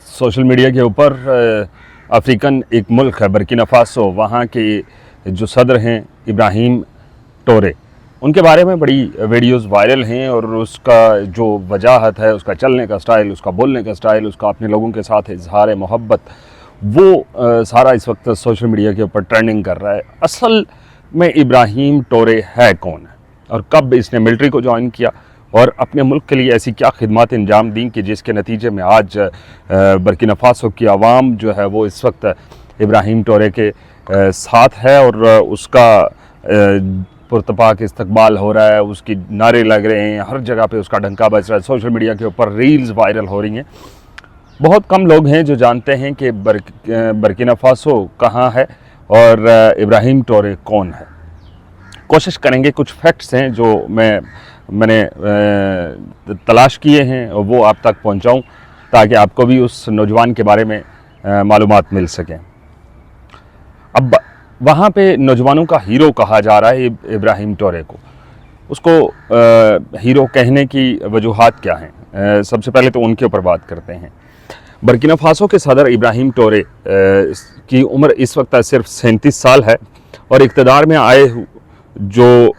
Social media के ऊपर African एक मुल्क है बर्किना फासो, वहाँ के जो सदर हैं इब्राहिम टोरे, उनके बारे में बड़ी वीडियोस वायरल हैं और उसका जो वजाहत है, उसका चलने का स्टाइल, उसका बोलने का स्टाइल, उसका अपने लोगों के साथ इजहार मोहब्बत, वो सारा इस वक्त सोशल मीडिया के ऊपर ट्रेंडिंग कर रहा है। असल में इब्राहिम टोरे है कौन और कब इसने मिलिट्री को ज्वाइन किया और अपने मुल्क के लिए ऐसी क्या खिदमत अंजाम दी कि जिसके नतीजे में आज बर्किना फासो की आवाम जो है वो इस वक्त इब्राहिम टोरे के साथ है और उसका पुरतपाक इस्तकबाल हो रहा है, उसकी नारे लग रहे हैं, हर जगह पे उसका डंका बज रहा है, सोशल मीडिया के ऊपर रील्स वायरल हो रही हैं। बहुत कम लोग हैं जो जानते हैं कि बर्किना फासो कहाँ है और इब्राहिम टोरे कौन है। कोशिश करेंगे, कुछ फैक्ट्स हैं जो मैंने तलाश किए हैं और वो आप तक पहुंचाऊं ताकि आपको भी उस नौजवान के बारे में मालूमात मिल सकें। अब वहाँ पे नौजवानों का हीरो कहा जा रहा है इब्राहिम टोरे को। उसको हीरो कहने की वजूहात क्या हैं? सबसे पहले तो उनके ऊपर बात करते हैं। बर्किना फासो के सदर इब्राहिम टोरे की उम्र इस वक्त सिर्फ 37 साल है और इक़्तिदार में आए जो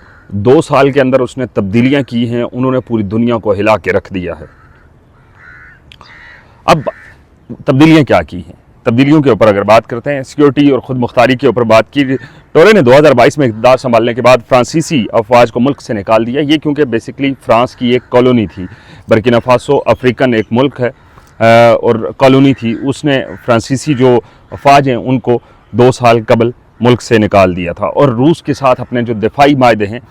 2 साल के अंदर उसने तब्दीलियां की हैं, उन्होंने पूरी दुनिया को हिला के रख दिया है। अब तब्दीलियां क्या की हैं? तब्दीलियों के ऊपर अगर बात करते हैं, सिक्योरिटी और ख़ुद मुख्तारी के ऊपर बात की। टोरे ने 2022 में इक़्तिदार संभालने के बाद फ्रांसीसी अफवाज को मुल्क से निकाल दिया। ये क्योंकि बेसिकली फ्रांस की एक कॉलोनी थी। बर्किना फासो अफ्रीकन एक मुल्क है और कॉलोनी थी। उसने फ्रांसीसी जो अफवाज हैं उनको 2 साल कबल मुल्क से निकाल दिया था और रूस के साथ अपने जो दिफाई मायदे हैं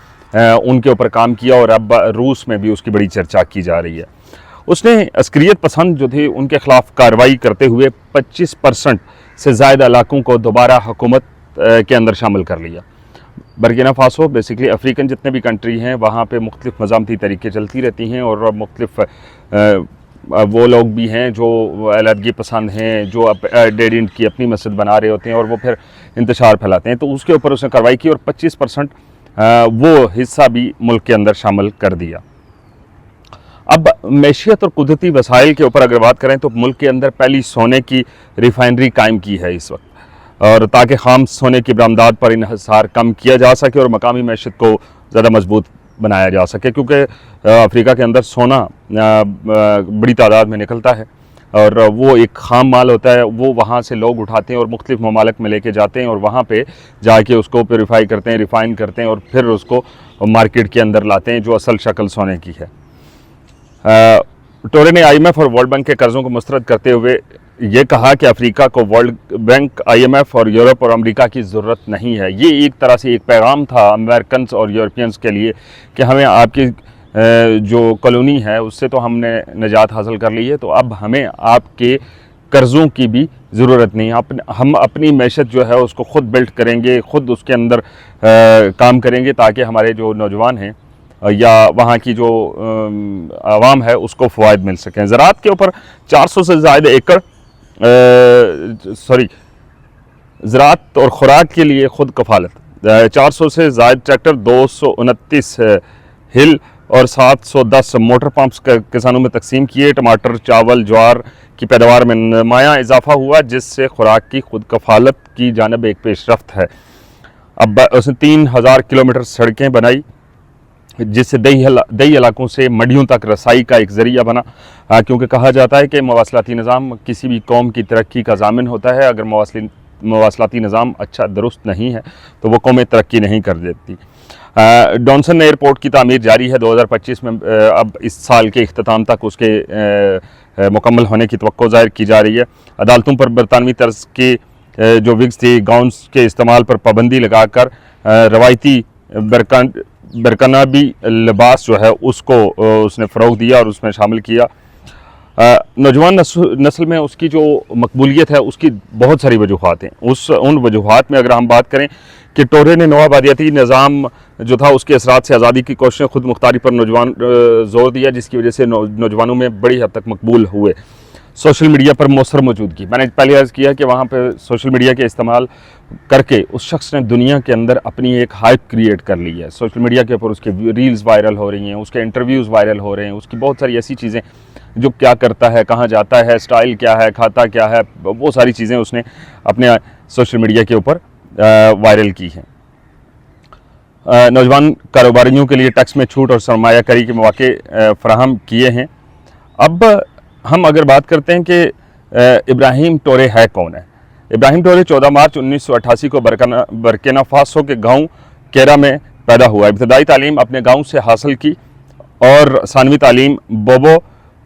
उनके ऊपर काम किया और अब रूस में भी उसकी बड़ी चर्चा की जा रही है। उसने अस्करियत पसंद जो थे उनके ख़िलाफ़ कार्रवाई करते हुए 25% से ज़्यादा इलाकों को दोबारा हुकूमत के अंदर शामिल कर लिया। बर्किना फासो बेसिकली अफ्रीकन जितने भी कंट्री हैं वहाँ पे मुख्तलिफ मज़ामती तरीक़े चलती रहती हैं और मुख्तलिफ वो लोग भी हैं जो अलहदगी पसंद हैं, जो अब डेड एंड की अपनी मस्जिद बना रहे होते हैं और वो फिर इंतशार फैलाते हैं। तो उसके ऊपर उसने कार्रवाई की और 25% वो हिस्सा भी मुल्क के अंदर शामिल कर दिया। अब मैशियत और कुदरती वसाइल के ऊपर अगर बात करें तो मुल्क के अंदर पहली सोने की रिफाइनरी कायम की है इस वक्त, और ताकि खाम सोने की बरामदात पर इन्हिसार कम किया जा सके और मकामी मैशियत को ज़्यादा मजबूत बनाया जा सके, क्योंकि अफ्रीका के अंदर सोना बड़ी तादाद में निकलता है और वो एक खाम माल होता है। वो वहाँ से लोग उठाते हैं और मुख्तलिफ ममालिक में लेके जाते हैं और वहाँ पे जाके उसको प्योरीफाई करते हैं, रिफ़ाइन करते हैं और फिर उसको मार्केट के अंदर लाते हैं जो असल शक्ल सोने की है। टोरे ने IMF और वर्ल्ड बैंक के कर्ज़ों को मुस्तरद करते हुए ये कहा कि अफ्रीका को वर्ल्ड बैंक, IMF और यूरोप और अमेरिका की ज़रूरत नहीं है। ये एक तरह से एक पैगाम था अमेरिकन और यूरोपियंस के लिए कि हमें आपकी जो कॉलोनी है उससे तो हमने निजात हासिल कर ली है, तो अब हमें आपके कर्ज़ों की भी ज़रूरत नहीं। हम अपनी मैशत जो है उसको ख़ुद बिल्ड करेंगे, ख़ुद उसके अंदर काम करेंगे ताकि हमारे जो नौजवान हैं या वहाँ की जो आवाम है उसको फ़वाइद मिल सकें। ज़राअत के ऊपर 400 से ज़्यादा एकड़ ज़राअत और खुराक के लिए खुद कफालत, 400 से ज़्यादा ट्रैक्टर, 229 हिल और 710 मोटर पंप्स किसानों में तकसीम किए। टमाटर, चावल, ज्वार की पैदावार में नुमायाँ इजाफा हुआ जिससे खुराक की खुद कफालत की जानब एक पेशरफ्त है। अब उसने 3000 किलोमीटर सड़कें बनाई जिससे दही इलाकों से मंडियों तक रसाई का एक ज़रिया बना, क्योंकि कहा जाता है कि मवासलाती निज़ाम किसी भी कौम की तरक्की का ज़ामिन होता है। अगर मवासलाती निज़ाम अच्छा दुरुस्त नहीं है तो वो कौमें तरक्की नहीं कर देती। डॉनसन एयरपोर्ट की तामीर जारी है 2025 में, अब इस साल के इख्तिताम तक उसके मुकम्मल होने की तवक्को ज़ाहिर की जा रही है। अदालतों पर बरतानवी तर्ज के जो विग्स थी, गाउन्स के इस्तेमाल पर पाबंदी लगाकर रवायती बरकनाबी लिबास जो है उसको उसने फ़रोग़ दिया और उसमें शामिल किया। नौजवान नस्ल में उसकी जो मकबूलियत है उसकी बहुत सारी वजूहात हैं। उन वजूहात में अगर हम बात करें कि टोरे ने नवाबादियाती निज़ाम जो था उसके असरात से आज़ादी की कोशिशें, खुद मुख्तारी पर नौजवान ज़ोर दिया, जिसकी वजह से नौजवानों में बड़ी हद तक मकबूल हुए। सोशल मीडिया पर मौसर मौजूदगी, मैंने पहले अर्ज़ किया कि वहाँ पर सोशल मीडिया के इस्तेमाल करके उस शख्स ने दुनिया के अंदर अपनी एक हाइप क्रिएट कर ली है। सोशल मीडिया के ऊपर उसके रील्स वायरल हो रही हैं, उसके इंटरव्यूज़ वायरल हो रहे हैं, उसकी बहुत सारी ऐसी चीज़ें जो क्या करता है, कहाँ जाता है, स्टाइल क्या है, खाता क्या है, वो सारी चीज़ें उसने अपने सोशल मीडिया के ऊपर वायरल की हैं। नौजवान कारोबारियों के लिए टैक्स में छूट और सरमायाकारी के मौके फराहम किए हैं। अब हम अगर बात करते हैं कि इब्राहिम टोरे है कौन है। इब्राहिम टोरे 14 मार्च 1988 को बर्किना फासो के गांव केरा में पैदा हुआ। इब्तदाई तालीम अपने गांव से हासिल की और सानवी तालीम बोबो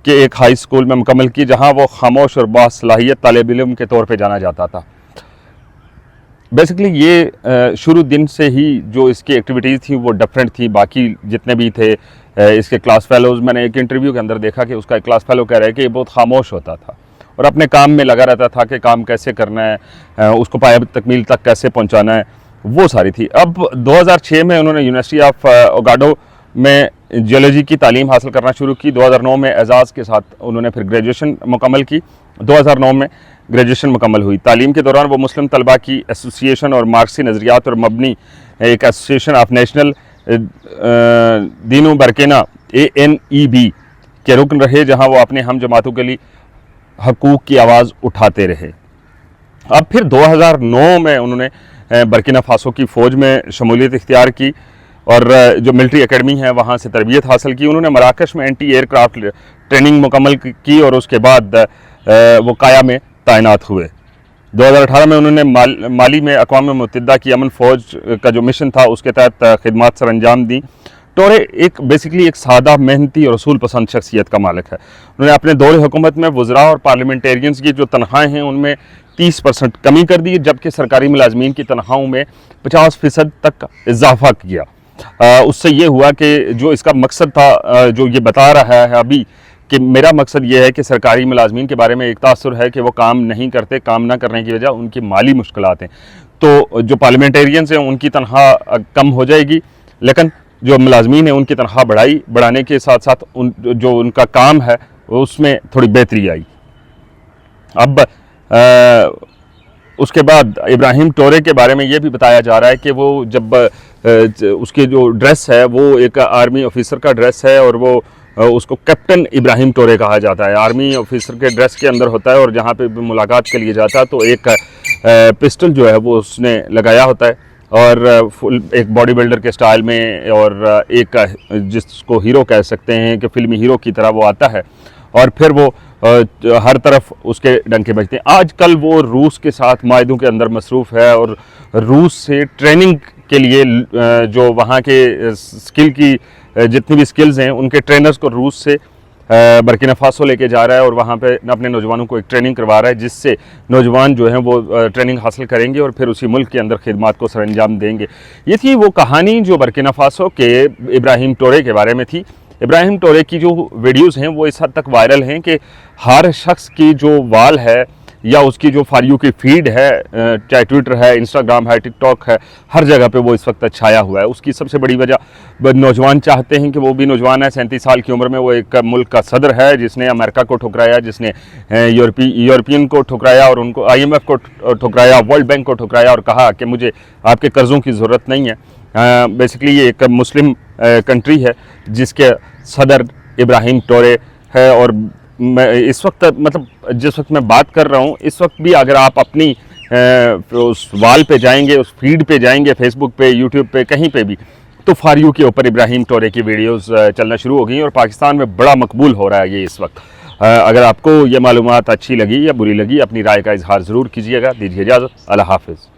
के एक हाई स्कूल में मुकम्मल की, जहां वो खामोश और बासलाहियत तालिब इल्म के तौर पे जाना जाता था। बेसिकली ये शुरू दिन से ही जो इसकी एक्टिविटीज़ थी वो डिफरेंट थी बाकी जितने भी थे इसके क्लास फेलोज़। मैंने एक इंटरव्यू के अंदर देखा कि उसका एक क्लास फेलो कह रहा है कि ये बहुत खामोश होता था और अपने काम में लगा रहता था कि काम कैसे करना है, उसको पाया तकमील तक कैसे पहुंचाना है, वो सारी थी। अब 2006 में उन्होंने यूनिवर्सिटी ऑफ ओगाडो में जियोलॉजी की तालीम हासिल करना शुरू की। 2009 में एजाज़ के साथ उन्होंने फिर ग्रेजुएशन मुकम्मल की। 2009 में ग्रेजुएशन मुकम्मल हुई। तालीम के दौरान वो मुस्लिम तलबा की एसोसिएशन और मार्क्सी नज़रियात और मबनी एक एसोसिएशन ऑफ नेशनल दीनों बरकिना ANEB के रुकन रहे, जहाँ वो अपने हम जमातों के लिए हकूक़ की आवाज़ उठाते रहे। अब फिर 2009 में उन्होंने बर्किना फासो की फ़ौज में शमूलियत इख्तियार की और जो मिलिट्री एकेडमी है वहाँ से तरबियत हासिल की। उन्होंने मराकश में एंटी एयरक्राफ्ट ट्रेनिंग मुकम्मल की और उसके बाद वो काया में तैनात हुए। 2018 में उन्होंने माली में अक़वाम मुत्तहिदा की अमन फ़ौज का जो मिशन था उसके तहत खिदमत सर अंजाम दी। टोरे एक बेसिकली एक सादा, मेहनती और रसूल पसंद शख्सियत का मालिक है। उन्होंने अपने दौरे हुकूमत में वज़रा और पार्लियामेंटेरियंस की जो तनख्वाहें हैं उनमें 30% कमी कर दी, जबकि सरकारी मुलाजमीन की तनख्वाहों में 50% तक इजाफा किया। उससे ये हुआ कि जो इसका मकसद था, जो ये बता रहा है अभी कि मेरा मकसद ये है कि सरकारी मुलाजमीन के बारे में एक तासुर है कि वो काम नहीं करते, काम ना करने की वजह उनकी माली मुश्किलात हैं। तो जो पार्लियामेंटेरियंस हैं उनकी तनख्वाह कम हो जाएगी, लेकिन जो मुलाजमीन हैं उनकी तनख्वाह बढ़ाने के साथ साथ जो उनका काम है उसमें थोड़ी बेहतरी आई। अब उसके बाद इब्राहिम टोरे के बारे में ये भी बताया जा रहा है कि वो जब उसकी जो ड्रेस है वो एक आर्मी ऑफिसर का ड्रेस है और वो उसको कैप्टन इब्राहिम टोरे कहा जाता है। आर्मी ऑफिसर के ड्रेस के अंदर होता है और जहाँ पे भी मुलाकात के लिए जाता है तो एक पिस्टल जो है वो उसने लगाया होता है और फुल एक बॉडी बिल्डर के स्टाइल में, और एक जिसको हीरो कह सकते हैं कि फिल्मी हीरो की तरह वो आता है और फिर वो हर तरफ उसके डंके बजते हैं। आजकल वो रूस के साथ मायदों के अंदर मसरूफ़ है और रूस से ट्रेनिंग के लिए जो वहाँ के स्किल की जितनी भी स्किल्स हैं उनके ट्रेनर्स को रूस से बर्किना फासो लेके जा रहा है और वहाँ पे अपने नौजवानों को एक ट्रेनिंग करवा रहा है, जिससे नौजवान जो हैं वो ट्रेनिंग हासिल करेंगे और फिर उसी मुल्क के अंदर खिदमत को सरअंजाम देंगे। ये थी वो कहानी जो बर्किना फासो के इब्राहिम टोरे के बारे में थी। इब्राहिम टोरे की जो वीडियोज़ हैं वो इस हद तक वायरल हैं कि हर शख्स की जो वाल है या उसकी जो फॉर यू की फीड है, चाहे ट्विटर है, इंस्टाग्राम है, टिकटॉक है, हर जगह पे वो इस वक्त छाया हुआ है। उसकी सबसे बड़ी वजह नौजवान चाहते हैं कि वो भी नौजवान है, 37 साल की उम्र में वो एक मुल्क का सदर है जिसने अमेरिका को ठुकराया, जिसने यूरोपियन को ठुकराया और उनको IMF को ठुकराया, वर्ल्ड बैंक को ठुकराया और कहा कि मुझे आपके कर्ज़ों की ज़रूरत नहीं है। बेसिकली ये एक मुस्लिम कंट्री है जिसके सदर इब्राहिम टोरे है और मैं इस वक्त मतलब जिस वक्त मैं बात कर रहा हूँ इस वक्त भी अगर आप अपनी उस वाल पे जाएंगे, उस फीड पे जाएंगे, फेसबुक पे, यूट्यूब पे, कहीं पे भी, तो फॉर यू के ऊपर इब्राहिम टोरे की वीडियोस चलना शुरू हो गई और पाकिस्तान में बड़ा मकबूल हो रहा है ये इस वक्त। अगर आपको ये मालूमात अच्छी लगी या बुरी लगी अपनी राय का इजहार ज़रूर कीजिएगा। दीजिए इजाज़त। अल्लाह हाफ़िज़।